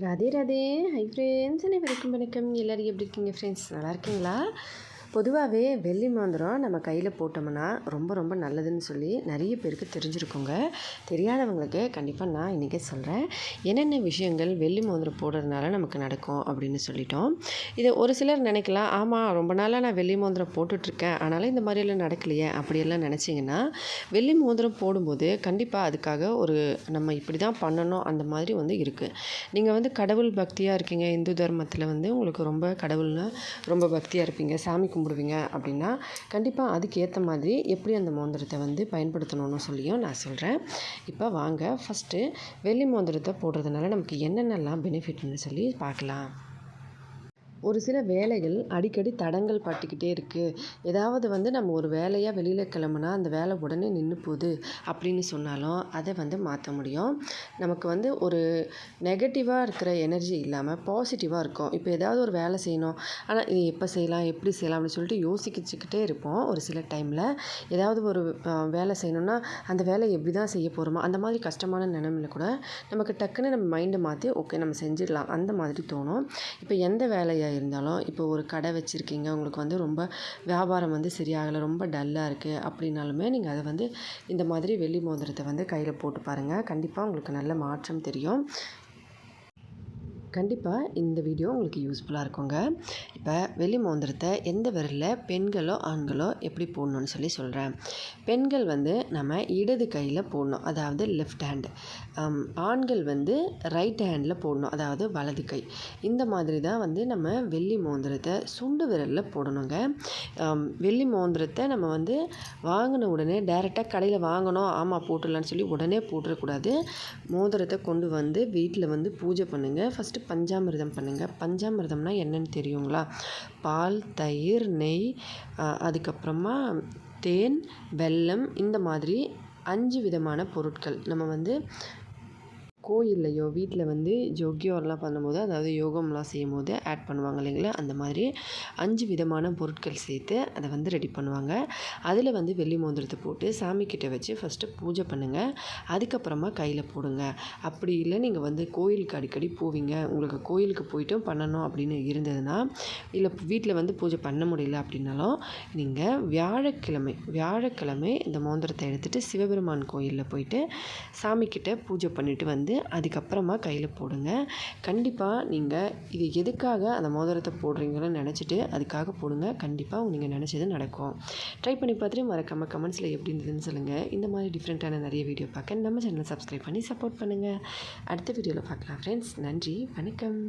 Radhe Radhe. Hi friends, அனைவருக்கும் வணக்கம். எல்லோரும் எப்படி இருக்கீங்க ஃப்ரெண்ட்ஸ்? நல்லா இருக்கீங்களா? பொதுவாகவே வெள்ளி மோதிரம் நம்ம கையில் போட்டோம்னா ரொம்ப ரொம்ப நல்லதுன்னு சொல்லி நிறைய பேருக்கு தெரிஞ்சிருக்குங்க. தெரியாதவங்களுக்கு கண்டிப்பாக நான் இன்றைக்கி சொல்கிறேன் என்னென்ன விஷயங்கள் வெள்ளி மோதிரம் போடுறதுனால நமக்கு நடக்கும் அப்படின்னு சொல்லிட்டோம். இதை ஒரு சிலர் நினைக்கலாம், ஆமாம் ரொம்ப நாளாக நான் வெள்ளி மோதிரம் போட்டுட்ருக்கேன், ஆனாலும் இந்த மாதிரியெல்லாம் நடக்கலையே அப்படியெல்லாம் நினச்சிங்கன்னா, வெள்ளி மோதிரம் போடும்போது கண்டிப்பாக அதுக்காக ஒரு நம்ம இப்படி தான் பண்ணணும் அந்த மாதிரி இருக்குது. நீங்கள் கடவுள் பக்தியாக இருக்கீங்க, இந்து தர்மத்தில் உங்களுக்கு ரொம்ப கடவுள்னால் ரொம்ப பக்தியாக இருப்பீங்க, சாமி கும்பிடுவீங்க அப்படின்னா கண்டிப்பாக அதுக்கு ஏற்ற மாதிரி எப்படி அந்த மோதிரத்தை பயன்படுத்தணும்னு சொல்லியும் நான் சொல்கிறேன். இப்போ வாங்க ஃபஸ்ட்டு வெள்ளி மோதிரத்தை போடுறதுனால நமக்கு என்னென்னலாம் பெனிஃபிட்னு சொல்லி பார்க்கலாம். ஒரு சில வேலைகள் அடிக்கடி தடங்கல் பட்டுக்கிட்டே இருக்குது. ஏதாவது நம்ம ஒரு வேலையாக வெளியில் கிளம்புனா அந்த வேலை உடனே நின்று போகுது அப்படின்னு சொன்னாலும் அதை மாற்ற முடியும். நமக்கு ஒரு நெகட்டிவாக இருக்கிற எனர்ஜி இல்லாமல் பாசிட்டிவாக இருக்கும். இப்போ ஏதாவது ஒரு வேலை செய்யணும், ஆனால் இது எப்போ செய்யலாம் எப்படி செய்யலாம் அப்படின்னு சொல்லிட்டு யோசிச்சுக்கிட்டே இருப்போம். ஒரு சில டைமில் ஏதாவது ஒரு வேலை செய்யணும்னா அந்த வேலை எப்படி தான் செய்ய போகிறோமோ அந்த மாதிரி கஷ்டமான நிலைமையில் கூட நமக்கு டக்குன்னு நம்ம மைண்டை மாற்றி ஓகே நம்ம செஞ்சிடலாம் அந்த மாதிரி தோணும். இப்போ எந்த வேலையாக இருந்தாலும் இப்போ ஒரு கடை வச்சுருக்கீங்க, உங்களுக்கு ரொம்ப வியாபாரம் சரியாகலை, ரொம்ப டல்லாக இருக்குது அப்படின்னாலுமே நீங்கள் அதை இந்த மாதிரி வெள்ளி மோதிரத்தை கையில் போட்டு பாருங்கள். கண்டிப்பாக உங்களுக்கு நல்ல மாற்றம் தெரியும். கண்டிப்பாக இந்த வீடியோ உங்களுக்கு யூஸ்ஃபுல்லாக இருக்குங்க. இப்போ வெள்ளி மோதிரத்தை எந்த விரலில் பெண்களோ ஆண்களோ எப்படி போடணும்னு சொல்லி சொல்கிறேன். பெண்கள் நம்ம இடது கையில் போடணும், அதாவது லெஃப்ட் ஹேண்டு. ஆண்கள் ரைட் ஹேண்டில் போடணும், அதாவது வலது கை. இந்த மாதிரி தான் நம்ம வெள்ளி மோதிரத்தை சுண்டு விரலில் போடணுங்க. வெள்ளி மோதிரத்தை நம்ம வாங்கின உடனே டைரெக்டாக கடையில் வாங்கணும், ஆமாம் போட்டுடலான்னு சொல்லி உடனே போட்டுறக்கூடாது. மோதிரத்தை கொண்டு வீட்டில் பூஜை பண்ணுங்கள். ஃபஸ்ட்டு பஞ்சாமிர்தம் பண்ணுங்கள். பஞ்சாமிர்தம்னா என்னன்னு தெரியுங்களா? பால், தயிர், நெய், அதுக்கப்புறமா தேன், வெல்லம், இந்த மாதிரி 5 விதமான பொருட்கள் நம்ம கோயில்லையோ வீட்டில் ஜோக்கியம்லாம் பண்ணும்போது, அதாவது யோகம்லாம் செய்யும்போது ஆட் பண்ணுவாங்க இல்லைங்களா, அந்த மாதிரி 5 விதமான பொருட்கள் சேர்த்து அதை ரெடி பண்ணுவாங்க. அதில் வெள்ளி மோதிரத்தை போட்டு சாமிக்கிட்ட வச்சு ஃபஸ்ட்டு பூஜை பண்ணுங்கள். அதுக்கப்புறமா கையில் போடுங்க. அப்படி இல்லை நீங்கள் கோயிலுக்கு அடிக்கடி போவீங்க, உங்களுக்கு கோயிலுக்கு போய்ட்டும் பண்ணணும் அப்படின்னு இருந்ததுன்னா, இல்லை வீட்டில் பூஜை பண்ண முடியல அப்படின்னாலும் நீங்கள் வியாழக்கிழமை இந்த மோதிரத்தை எடுத்துகிட்டு சிவபெருமான் கோயிலில் போயிட்டு சாமிக்கிட்ட பூஜை பண்ணிவிட்டு அதுக்கப்புறமா கையில் போடுங்க. கண்டிப்பாக நீங்கள் இது எதுக்காக அந்த மோதிரத்தை போடுறீங்கன்னு நினச்சிட்டு அதுக்காக போடுங்க. கண்டிப்பாக நீங்கள் நினச்சது நடக்கும். ட்ரை பண்ணி பார்த்துட்டு மறக்காமல் கமெண்ட்ஸில் எப்படி இருந்ததுன்னு சொல்லுங்கள். இந்த மாதிரி டிஃப்ரெண்ட்டான நிறைய வீடியோ பார்க்க நம்ம சேனலை சப்ஸ்கிரைப் பண்ணி சப்போர்ட் பண்ணுங்கள். அடுத்த வீடியோவில் பார்க்கலாம் ஃப்ரெண்ட்ஸ். நன்றி, வணக்கம்.